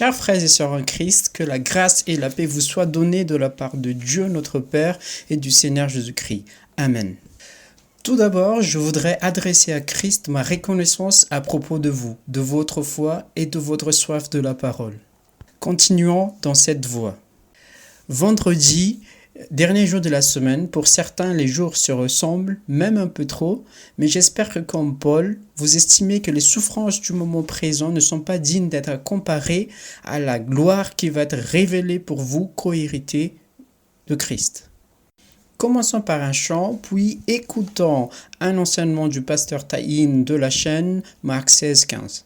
Chers frères et sœurs en Christ, que la grâce et la paix vous soient données de la part de Dieu notre Père et du Seigneur Jésus-Christ. Amen. Tout d'abord, je voudrais adresser à Christ ma reconnaissance à propos de vous, de votre foi et de votre soif de la parole. Continuons dans cette voie. Vendredi, dernier jour de la semaine, pour certains les jours se ressemblent, même un peu trop, mais j'espère que comme Paul, vous estimez que les souffrances du moment présent ne sont pas dignes d'être comparées à la gloire qui va être révélée pour vous, co-hérités de Christ. Commençons par un chant, puis écoutons un enseignement du pasteur Taïn de la chaîne Marc 16-15.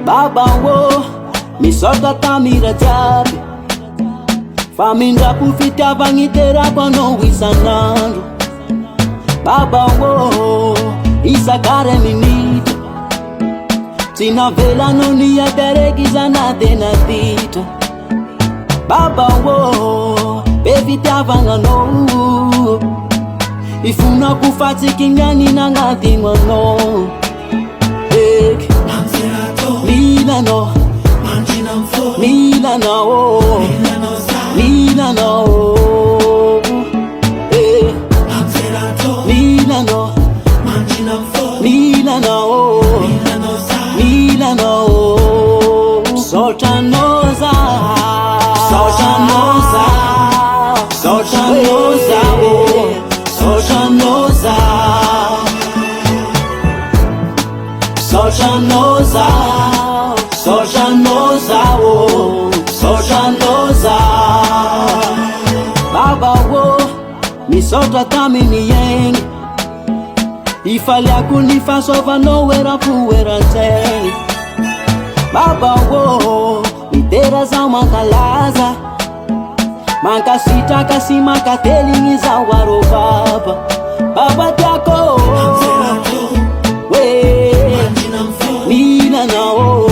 Baba wo misoka tamira jabi faminda kufitavang iterapa no wisanando Baba wo isakare minito tina vela no ni aterekizana tena tito Baba wo bevitavanga no ifuna kufatikingani nangatingwa no Milano, Milano, Milano, Milano, Milano, Milano, Sotanoza, Sotanoza, Sotanoza, Sotanoza, Sotanoza. Soshanoza, oh, Soshanoza. Baba wo, misota tamini yeng. Ifalia kunifa sova nowhere puwera teng. Baba wo, mitera za makalaza. Mankasita kasi makatelingi za waro baba. Baba tiako, we, Nina na oh.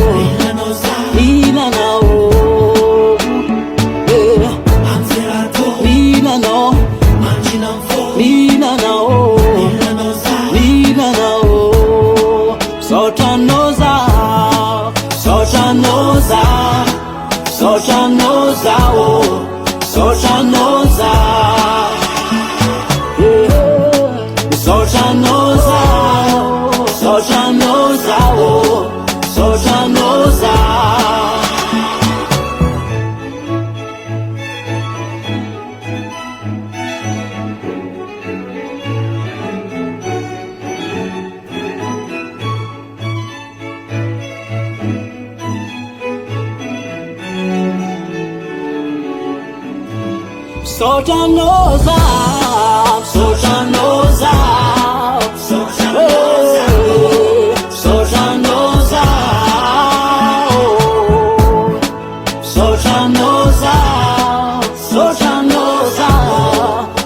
Sochanoza, oh, Sochanoza, yeah. Sochanoza, Sochanoza, oh, Sochanoza. Sochanoza, Sochanoza, Sochanoza, Sochanoza, Sochanoza, Sochanoza,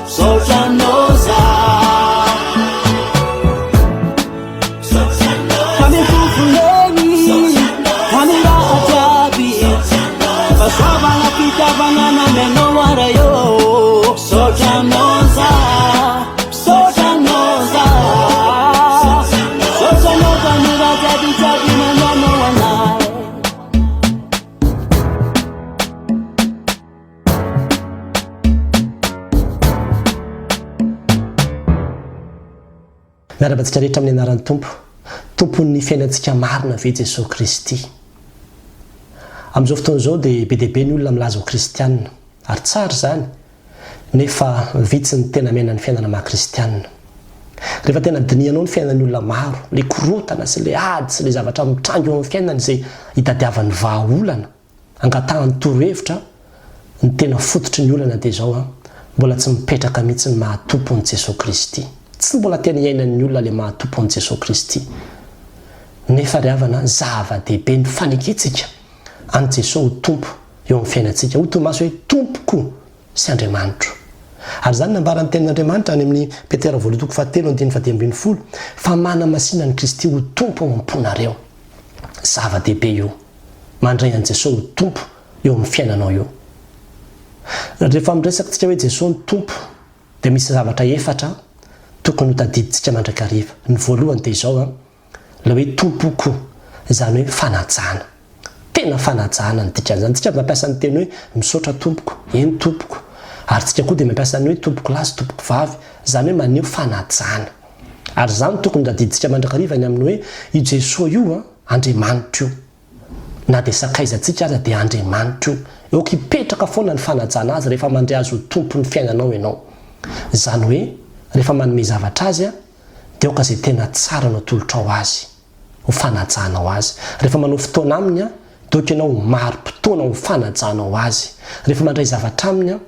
Sochanoza. Kami kufuleni, kami raajabi, baswaba na kitavana na meno warayo. Sochanoza, Sochanoza, Sochanoza, mira jadi jadi manano wanai. Miarabantsika rehetra amin'ny anaran'ny Tompon'ny fiainantsika marina ve Jesosy Kristy. Amin'izao fotoan'izao dia be dia be ny olona milaza ho kristianina ary tsara zany. Nefa vitsy ny tena mena ny fiainana maha-kristianina. Rehefa tena dinianao ny fiainan'ny olona maro, le korotana sy le ady sy le zavatra mitrango eo amin'ny fiainany izay hitadiavan'ny vahaolana, angatahany torohevitra, ny tena fototry ny olana dia izao mbola tsy mipetraka mihitsy ny mahatompon'i Jesosy Kristy. Tsy mbola tena iainan'ny olona le mahatompon'i Jesosy Kristy. Nefa ry havana zava-dehibe ny fanekitsika any Jesosy ho tompo eo amin'ny fiainantsika. Ho tomaso hoe tompoko sy Andriamanitro. Ary zany nambarany tenin'Andriamanitra any amin'ny Petera 2:7 fa mana-masina ny Kristy ho tompo ao am-ponareo. Zava-dehibe io mandray an' Jesosy ho tompo eo amin'ny fiainanao io. Rehefa miresaka hoe Jesosy ny tompo dia misy zavatra efatra tokony ho tadidintsika mandrakariva. Ny voalohany dia izao la hoe tompoko, izany hoe fanajana. Tena fanajana ny dikan'izany. Tsika mampiasa ny teny hoe misaotra tompoko, eny tompoko. Ary tsika koa dia mampiasa ny hoe tompoko lahy sy tompoko vavy, izany hoe maneho fanajana. Ary izany tokony tadidintsika mandrakariva ny amin'ny hoe i Jesosy io Andriamanitra io. Na dia sakaizantsika aza dia Andriamanitra io. Eo kipetraka foana ny fanajana azy rehefa mandray azy ho tompo ny fiainanao ianao. Izany hoe rehefa manome zavatra azy dia oka izay tena tsara no atolotra ao azy, ho fanajanao azy. Rehefa manao fotoana aminy dia oka ianao maro-potoana ho fanajanao azy. Rehefa mandray zavatra aminy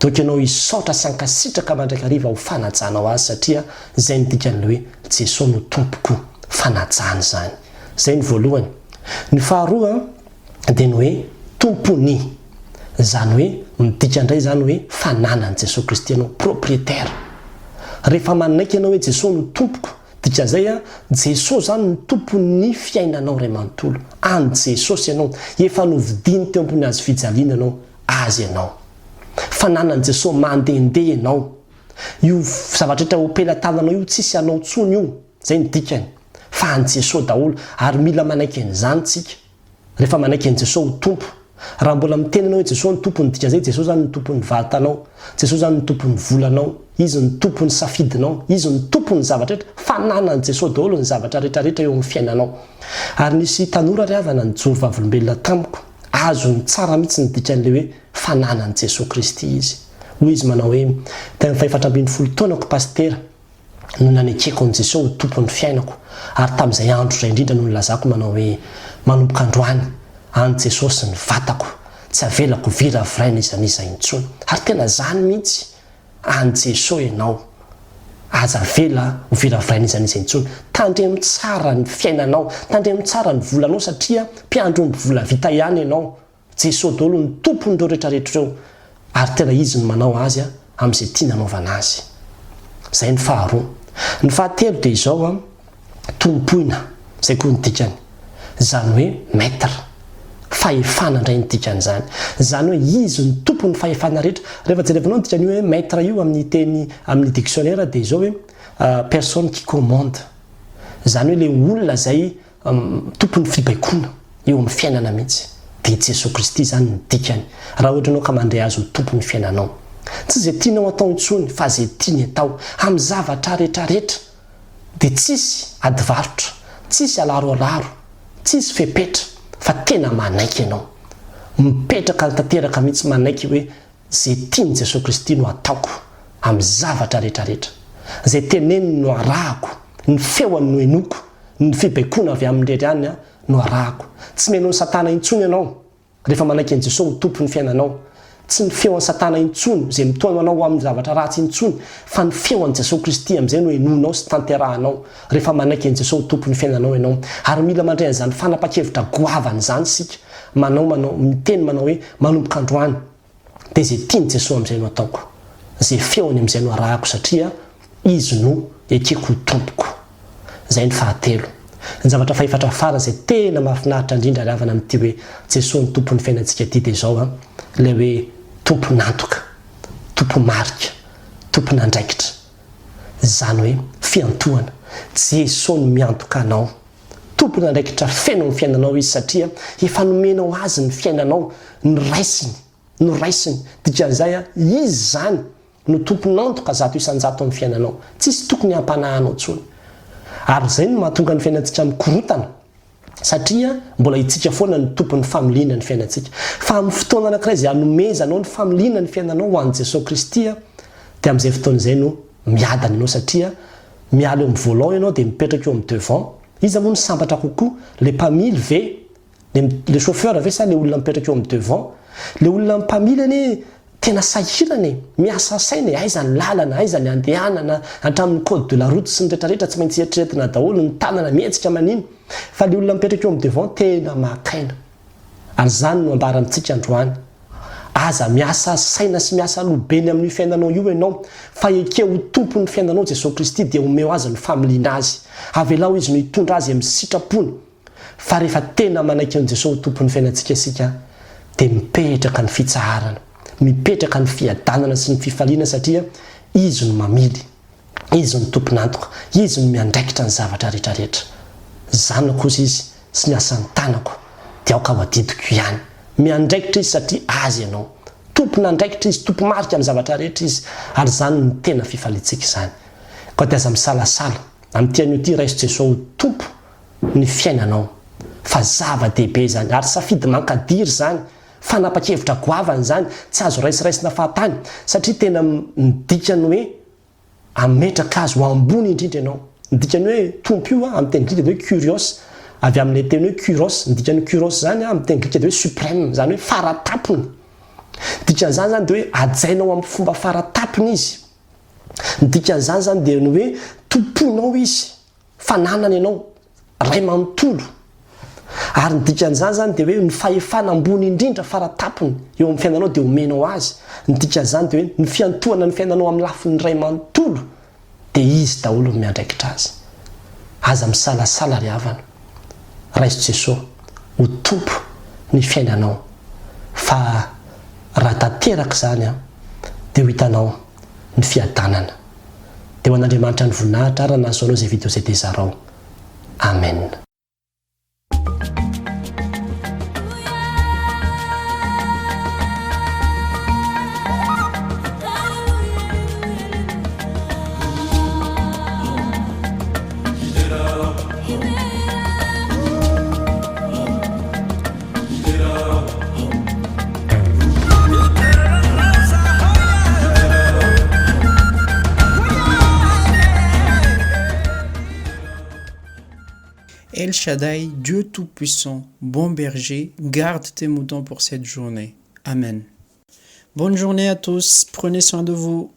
dia oka ianao hisaotra sy hankasitraka mandrakariva ho fanajanao azy, satria izay ny dikan'ilay hoe Jesosy no tompoko, fanajana izany. Izay ny voalohany. Ny faharoa dia ny hoe tompony, izany hoe midika indray izany hoe fananan'i Jesosy Kristy ianao, propriétaire. Rehefa manaiky ianao hoe Jesosy no tompoko, dikan'izay Jesosy zany no tompon'ny fiainanao ray manontolo. Any Jesosy ianao, efa novidiny teo ambony azy fijaliana ianao, azy ianao. Fananan'i Jesosy mandehandeha ianao. Io zavatra rehetra ompelatananao io tsisy anao tsony io, izay ny dikany. Fa any Jesosy daholo, ary mila manaiky an'izany tsika. Rehefa manaiky an'i Jesosy ho tompo, raha mbola miteny anao hoe Jesosy ny tompony, dikan'izay Jesosy zany ny tompon'ny vatanao, Jesosy zany ny tompon'ny volanao, izy ny tompon'ny safidinao, izy ny tompon'ny zavatra rehetra. Fananan'i Jesosy daholo ny zavatra rehetrarehetra eo amin'ny fiainanao. Ary nisy tanora ry havana ny joro vavolombelona tamiko, azo ny tsara mihitsy ny dikan'ilay hoe fananan'i Jesosy Kristy izy. Hoy izy manao hoe tena 420 taonako pastera no nanekeko an'i Jesosy ho tompon'ny fiainako, ary tamin'izay andro izay indrindra no nilazako manao hoe manomboka androany any Jesosy ny vatako, tsy avelako viraviraina izaniza intsony. Ary tena zany mihitsy, any Jesosy ianao, aza vela ho viraviraina izaniza intsony. Tandremo tsara ny fiainanao, tandremo tsara ny volanao, satria mpiandro ny vola vita ihany ianao. Jesosy daholo ny tompon'ireo rehetrarehetra ireo, ary tena izy no manao azy amin'izay tia nanaovana azy. Izay ny faharoa. Ny fahatelo dia izao tompoina, izay koa ny dikany. Izany hoe maître, fahefana indray ny dikan'izany. Izany hoe izy ny tompon'ny fahefana rehetra. Rehefa jerevanao ny dikany hoe maître io amin'ny teny, amin'ny dictionnaire dia izao hoe personne qui commande. Izany hoe ilay olona izay tompon'ny fibaikona eo amin'ny fiainana mihitsy. Dia Jesosy Kristy zany ny dikany. Raha ohatra ianao ka mandray azy ho tompon'ny fiainanao, tsy izay tianao atao intsony, fa izay tiany atao amin'ny zavatra rehetrarehetra. Dia tsisy adivarotra, tsisy alaroalaro, tsisy fepetra, fa tena manaiky ianao. Mipetraka tanteraka mihitsy manaiky hoe izay tiany Jesosy Kristy no ataoko amin'ny zavatra rehetrarehetra. Izay teneny no arahako, ny feoany no enoko, ny fibaikona avy amin'ny reriany no arahako. Tsy meno ny satana intsony ianao rehefa manaiky an'i Jesosy ho tompon'ny fiainanao. Tsy ny feoan'ny satana intsony izay mitoana anao amin'ny zavatra ratsy intsony, fa ny feoan'i Jesosy Kristy amin'izay no enonao sy tanterahanao rehefa manaiky an'i Jesosy ho tompon'ny fiainanao ianao. Ary mila mandray an'izany fanapa-kevitra goavana izany sika, miteny manao hoe manomboka androany dia izay tiany Jesosy amin'izay no ataoko, izay feoany amin'izay no arahako, satria izy no ekeko ho tompoko. Izay ny fahatelo. Ny zavatra fahefatra farany izay tena mahafinaritra indrindra ry havana amin'ity hoe Jesosy ny tompon'ny fiainantsika ity dia izao ilay hoe tompon'antoka, tompomarika, tompon'andraikitra. Izany hoe fiantohana. Jesosy no miantoka anao, tompon'andraikitra feno amin'ny fiainanao izy, satria efa nomenao azy ny fiainanao, no raisiny. Dikan'izay izy zany no tompon'antoka zato isan-jato amin'ny fiainanao, tsisy tokony hampanahanao intsony. Ary izay no mahatonga ny fiainantsika mikorotana, satria mbola itsika foana ny tompon'ny familiana ny fiainantsika. Fa amin'ny fotoana anankiray izay hanomezanao ny familiana ny fiainanao ho an'i Jesosy Kristy, dia amin'izay fotoana izay no miadana ianao, satria miala eo amin'ny volant ianao dia mipetraka eo amin'ny devant. Izy moa ny sambatra kokoa, le mpamily ve, le chauffeur ve sa le olona mipetraka eo amin'ny devant. Le olona mpamily anie tena sahirana, miasa saina, aiza ny lalana, aiza ny andehanana, hatramin'ny code de la route sy ny rehetrarehetra, tsy maintsy eritreretina daholo, ny tanana mihetsika manino. Fa le olona mipetraka eo amin'ny devant tena mahakaina. Ary zany no ambarantsika androany, aza miasa saina sy miasa lobeny amin'ny fiainanao io ianao fa eke ho tompo ny fiainanao Jesosy Kristy dia omeo azy ny familiana azy avelao izy no hitondra azy amin'ny sitrapony fa rehefa tena manaiky an' Jesosy ho tompo ny fiainantsika isika dia mipetraka ny fitsaharana mipetraka ny fiadanana sy ny fifaliana satria izy no mamily izy no tomponantoka izy no miandraikitra ny zavatra rehetrarehetra zany kosa izy sy ny asan'ny tanako dia aoka ho adidiko ihany miandraikitra izy satria azy ianao tompona andraikitra izy tompo marika amin'ny zavatra rehetra izy ary zany ny tena fifalitsika izany ka dia aza misalasala amin'ity anio ity raiso Jesosy ho tompo ny fiainanao fa zava-dehibe zany ary safidy mankadiry zany fanapa-kevitra goavany zany tsy azo raisiraisina fahatany satria tena midikany hoe ametraka azy ho ambony indrindra ianao midikany hoe tompo io amin'ny teny grika dia hoe curios avy amin'ilay teny hoe kuros midikany kuros zany amin'ny teny grika dia hoe suprême zany hoe faratapony dikan'izany zany dia hoe ajainao amin'ny fomba faratapony izy dikan'izany zany dia ny hoe tomponao izy fananany ianao ray manontolo ary ny dikan'izany zany dia hoe ny fahefana ambony indrindra faratapony eo amin'ny fiainanao dia omenao azy ny dikan'izany dia hoe ny fiantohana ny fiainanao amin'ny lafiny ray manontolo dia izy daholo miandraikitra azy aza misalasala ry havana raiso Jesosy ho tompo ny fiainanao fa raha tanteraka zany dia ho hitanao ny fiadanana dia ho an'Andriamanitra ny voninahitra raha nahazoanao izay video izay tezarao amen. El Shaddai, Dieu Tout-Puissant, bon berger, garde tes moutons pour cette journée. Amen. Bonne journée à tous, prenez soin de vous.